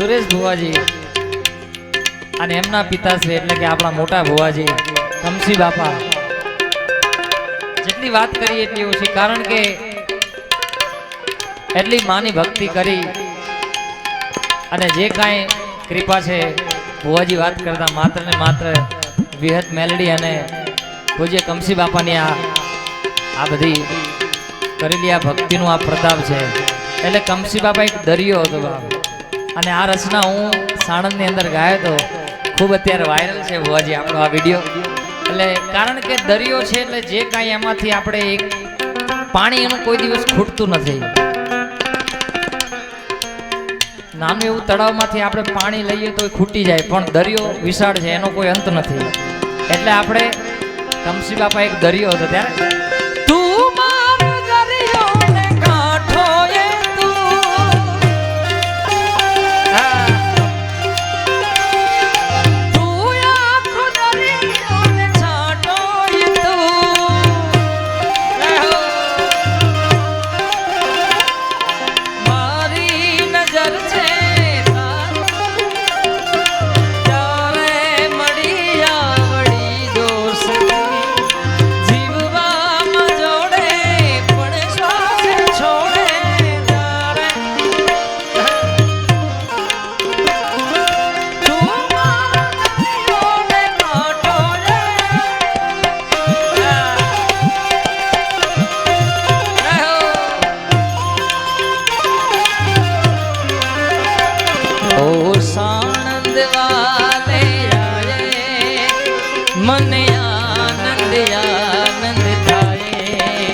સુરેશ ભુવાજી અને એમના પિતાશ્રી એટલે કે આપણા મોટા ભુવાજી કમસી બાપા, જેટલી વાત કરી એટલી ઓછી, કારણ કે એટલી માની ભક્તિ કરી અને જે કાંઈ કૃપા છે ભુવાજી વાત કરતા માત્ર ને માત્ર વિહત મેલડી અને પૂજ્ય કમસી બાપાની આ બધી કરેલી આ ભક્તિનું આ પ્રતાપ છે. એટલે કમસી બાપા એક દરિયો હતો બાપ, અને આ રચના હું સાણંદની અંદર ગાયો હતો, ખૂબ અત્યારે વાયરલ છે ભુવાજી આપણો આ વિડીયો. એટલે કારણ કે દરિયો છે એટલે જે કાંઈ એમાંથી આપણે એક પાણી એનું કોઈ દિવસ ખૂટતું નથી. નાનું એવું તળાવમાંથી આપણે પાણી લઈએ તો ખૂટી જાય, પણ દરિયો વિશાળ છે, એનો કોઈ અંત નથી. એટલે આપણે કમસી બાપા એક દરિયો હતો ત્યારે મને આનંદ આનંદ થાય.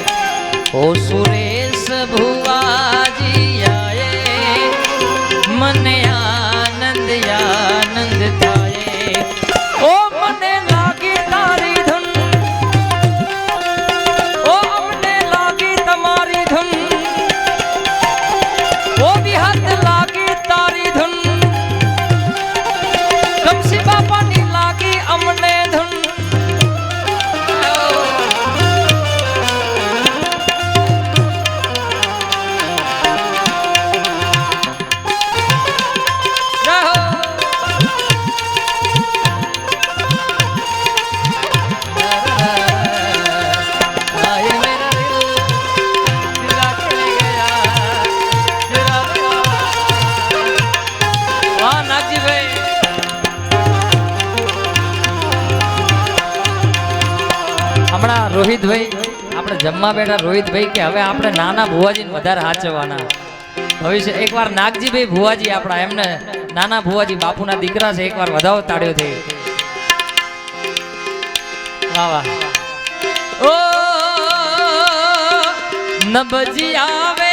ઓ સુરેશ ભુવાજી આયે, મને આનંદ આનંદ થાય. ઓ મને લાગી તારી ધૂન, ઓ અમને લાગી તમારી ધૂન, ઓ વિહત લાગી તારી ધૂન, કમસી બાપાની લાગી અમને ધૂન. હમણાં રોહિતભાઈ આપણે જમવા બેઠા, રોહિતભાઈ કે હવે આપણે નાના ભુવાજીને વધારે સાચવવાના. ભવિષ્ય એકવાર નાગજીભાઈ ભુવાજી આપણા, એમને નાના ભુવાજી બાપુના દીકરા છે, એકવાર વધાવો તાળ્યો છે. વાહ વાહ. ઓ નબજી આવે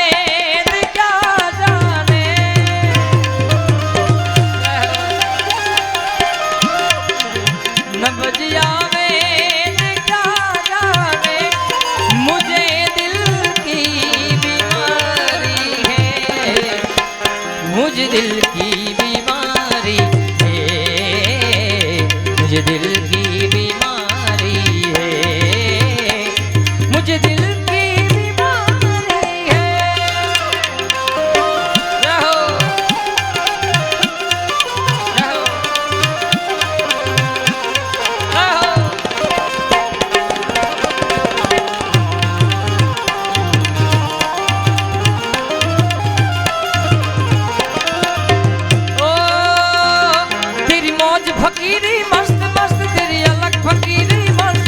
નબજી આવે मुझे दिल की बीमारी है, मुझे दिल की बीमारी है, मुझे दिल की बीमारी है. रहो रहो फकीरी मस्त मस्त तेरी अलग फकीरी मस्त,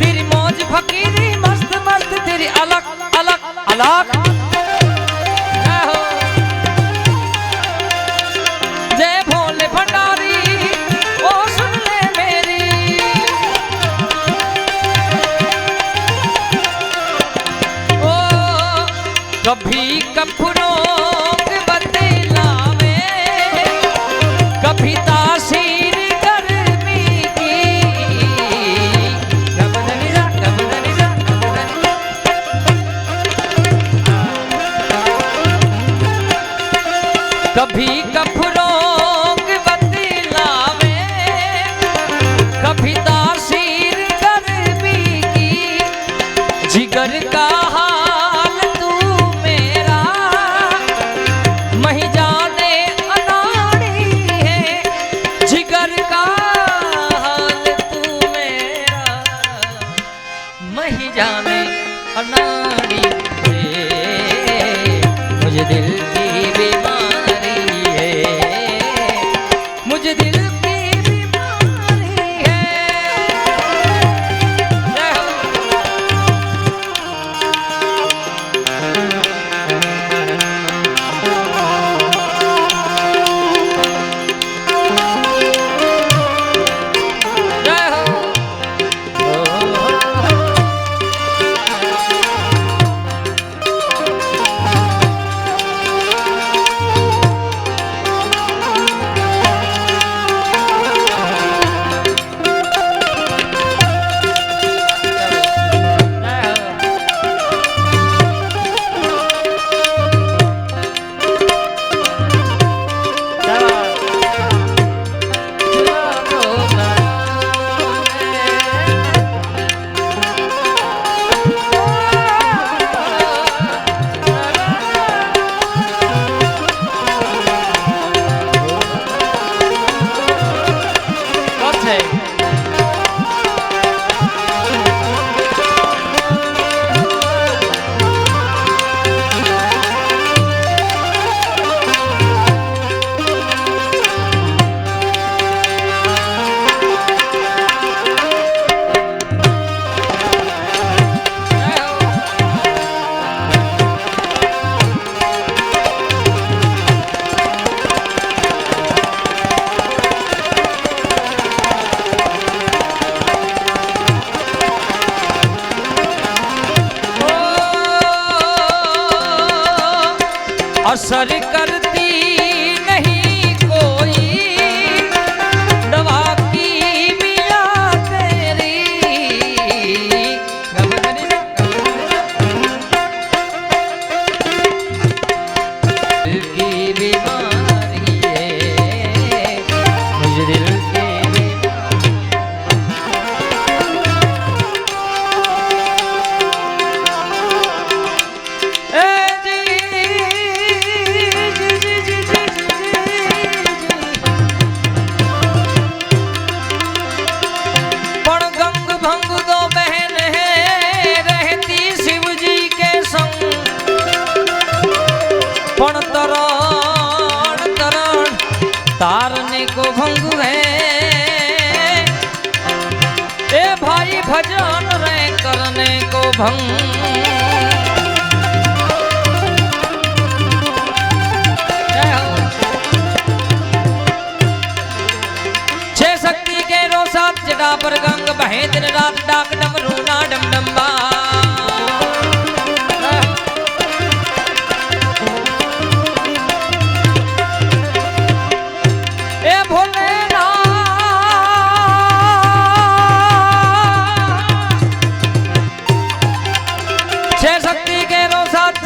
तेरी मौज फकीरी मस्त मस्त तेरी अलग अलग अलग. जय भोले भंडारी ओ सुन ले मेरी, ओ कभी कफरों कभी तासीर गर्मी की, कभी कफरों बदलावे, कभी तासीर गर्मी की, जिगर का हाल तू असर करती नहीं कोई दवा की मिया तेरी दिल की बीमारी है मुझे दिल की तारने को भंग है ए भाई भजन रे करने को भंग छह शक्ति के रोसात जटा पर गंग बहे दिन रात डाक डमरू ना डम डम्बा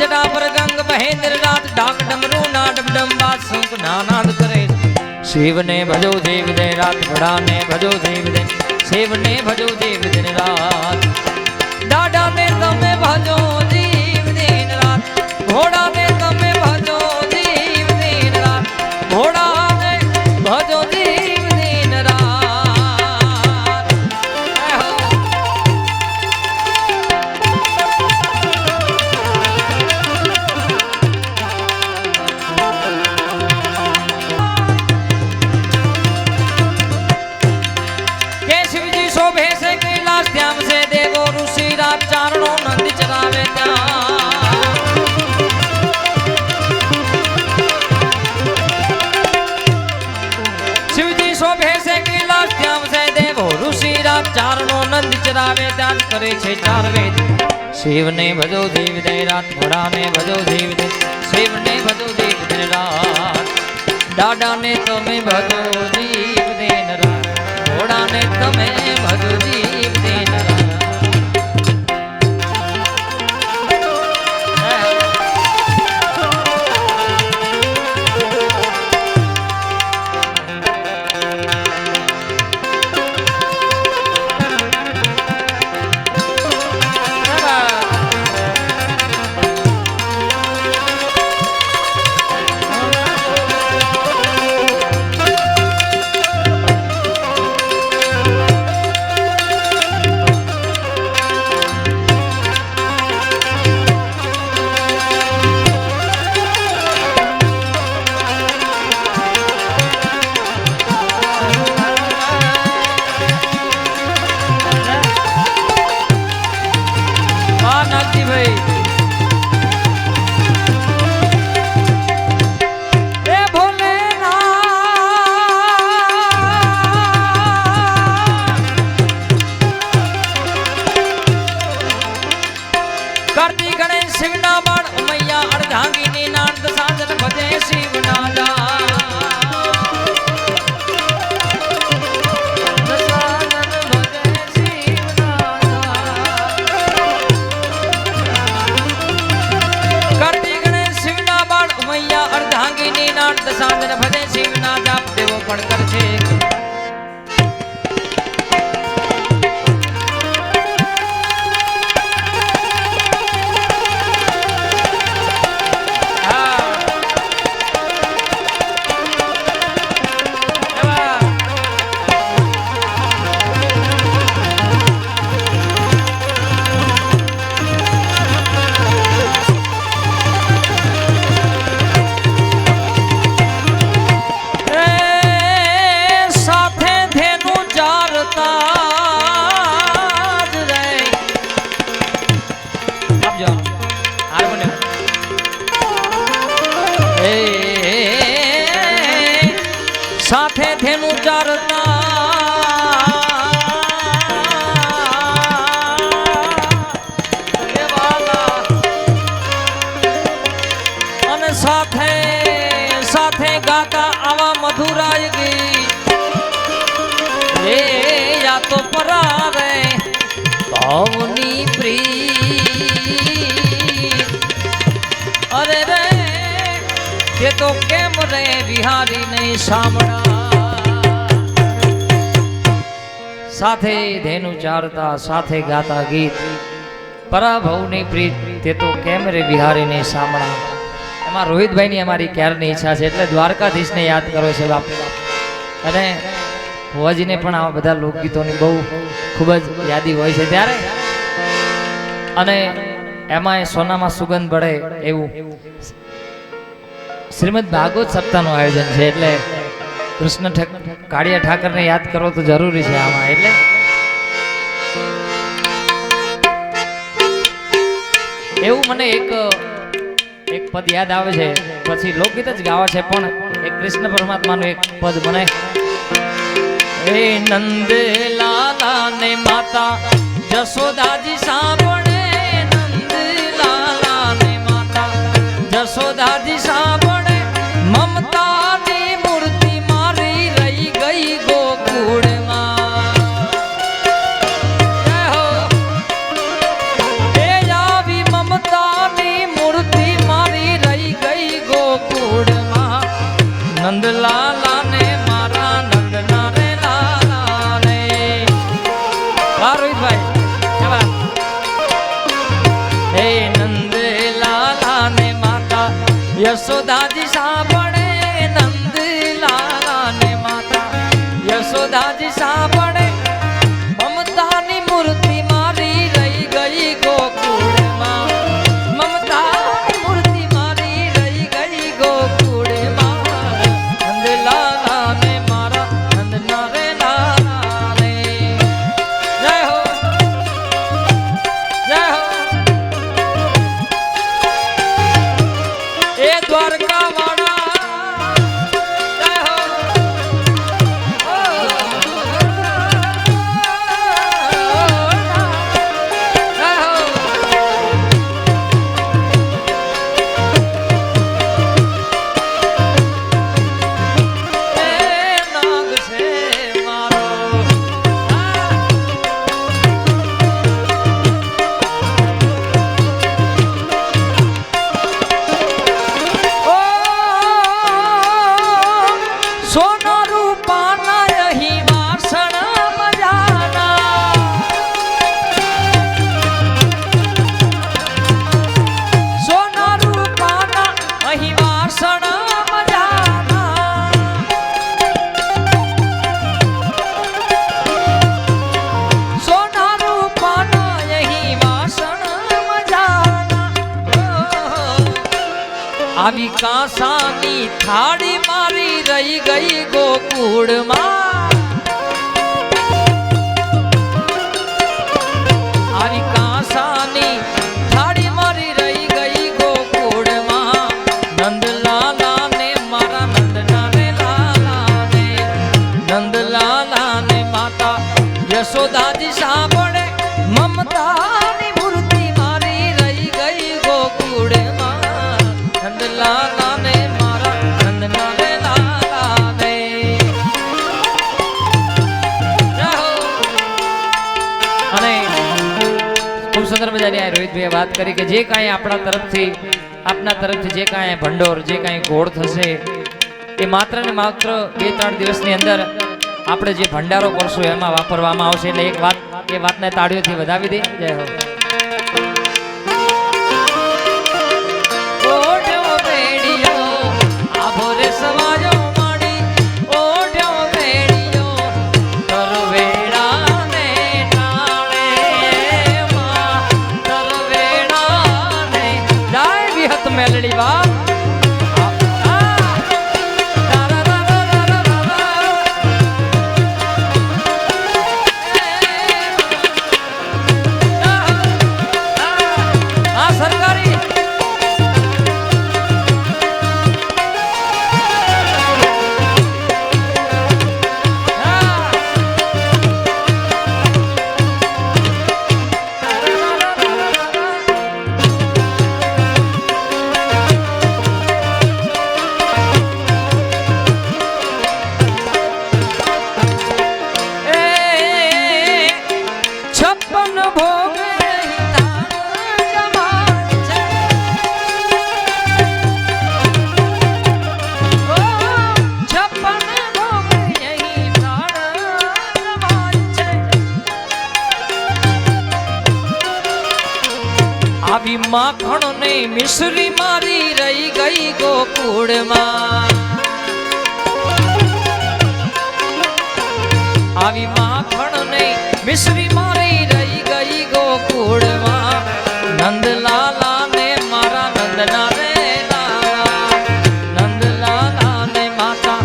जटा पर गंग महेंद्र रात डाक डमरू नाडम डम्बा सुख नानाद करे शिव ने भजो देव दे रात घोड़ा ने भजो देव दे शिव ने भजो देव दिन रात डाडा ने तमे भजो देव दिन रात घोड़ा ने तमे भजो देव दिन रात घोड़ा ने भजो देव दिन रात श्याम से देवो ऋषि रात चारणों नंद चरावे शिव जी शोभे से कैलाश श्याम से देवो ऋषि रात चारणों नंद चरावे त्याग करे छे चार वेद शिव ने भजो देव दे रात घोड़ा ने भजो देव दे शिव ने भजो देव दिन रात डाडा ने तमे भजो देव दिन रात घोड़ा ने तमे भजो देव दिन रात ભવની પ્રીત અરે રે તે તો કેમ રે વિહારી નહીં સાંભળા સાથે ધેનુ ચારતા સાથે ગાતા ગીત પરાભવની પ્રીત તે તો કેમ રે વિહારી નહીં સાંભળા. એમાં રોહિતભાઈની અમારી ક્યારની ઈચ્છા છે એટલે દ્વારકાધીશને યાદ કરો છે બાપ. અને ભુવાજીને પણ આવા બધા લોકગીતોની બહુ ખૂબ જ યાદી હોય છે ત્યારે અને એમાં સોનામાં સુગંધ પડે એવું શ્રીમદ ભાગવત સપ્તાહનું આયોજન છે એટલે કૃષ્ણ કાળિયા ઠાકરને યાદ કરવો તો જરૂરી છે આમાં. એટલે એવું મને એક પદ યાદ આવે છે પછી લોકગીત જ ગાવા છે પણ એક કૃષ્ણ પરમાત્માનું એક પદ મને એ નંદ લાલા ને માતા જશોદાજી સાંભળે નંદ લાલા ને માતા જશોદાજી સાંભળે મમતાની મૂર્તિ મારી રહી ગઈ ગોકુળમાં. એ આવી મમતાની મૂર્તિ મારી રહી ગઈ ગોકુળમાં નંદલાલા ને મારા નંદના રે લાલા રે. રોહિતભાઈ એ નંદ લાલા ને માતા યશોદાજી સાંભળે નંદ લાલા ને માતા યશોદાજી સાંભળે મમતાની મૂર્તિ મારી રહી ગઈ ગોકુળમાં મમતાની મૂર્તિ મારી રહી ગઈ ગોકુળમાં નંદ લાલા ને મારા નંદના રે લાલા રે. જય હો જય હો એ દ્વારકા વાળા જય હો. જય હો. એ નાગ છે મારો સોના રૂપાના અહીં વાસણ મજાના સોના રૂપાના અહીં વાસણ મજાના સોના રૂપાના અહીં વાસણ મજાના આવી કાંસાની થાળી મારી રહી ગઈ ગોકુળમાં આવી કાંસાની થાળી મારી રહી ગઈ ગોકુળમાં નંદલાલા ને મારા નંદના રે લાલા ને નંદલાલા ને માતા યશોદાજી સાંભળે મમતાની મૂર્તિ મારી રહી ગઈ ગોકુળમાં નંદલાલા ને મારા નંદના રે લાલા ને. જય હો. અને ખૂબ સુંદર મજાની આ રોહિતભાઈએ વાત કરી કે જે કાંઈ આપણા તરફથી જે કાંઈ ભંડોર જે કાંઈ ગોળ થશે એ માત્ર ને માત્ર 2-3 દિવસની અંદર આપણે જે ભંડારો કરશું એમાં વાપરવામાં આવશે. એટલે એક વાત એ વાતને તાળીઓથી વધાવી દે. જય હો. ઓઢ્યો ભેડિયો આભોરે સવાયો માડી ઓઢ્યો ભેડિયો તરવેડાને ટાણે માં તરવેડાને જય વિહત મેલડી વા. આવી માખણ ને મિશ્રી મારી રહી ગઈ ગોકુળમાં આવી માખણ ને મિશ્રી મારી રહી ગઈ ગોકુળમાં નંદલાલા ને મારા નંદના રે લાલા નંદલાલા ને માતા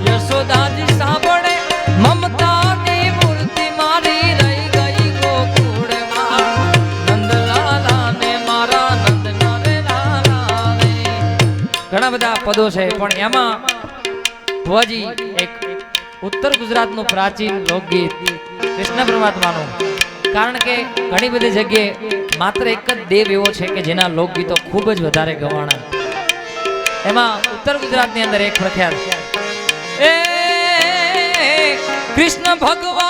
યશોદાજી સાંભળે મમતાની મૂર્તિ મારી રહી ગઈ ગોકુળમાં નંદલાલા ને મારા નંદના રે લાલા રે ઘણા બધા પદો છે પણ એમાં ભુવાજી એક ઉત્તર ગુજરાતનું પ્રાચીન લોકગીત કૃષ્ણ પરમાત્માનું કારણ કે ઘણી બધી જગ્યાએ માત્ર એક જ દેવ એવો છે કે જેના લોકગીતો ખૂબ જ વધારે ગવાણા એમાં ઉત્તર ગુજરાતની અંદર એક પ્રખ્યાત એ કૃષ્ણ ભગવાન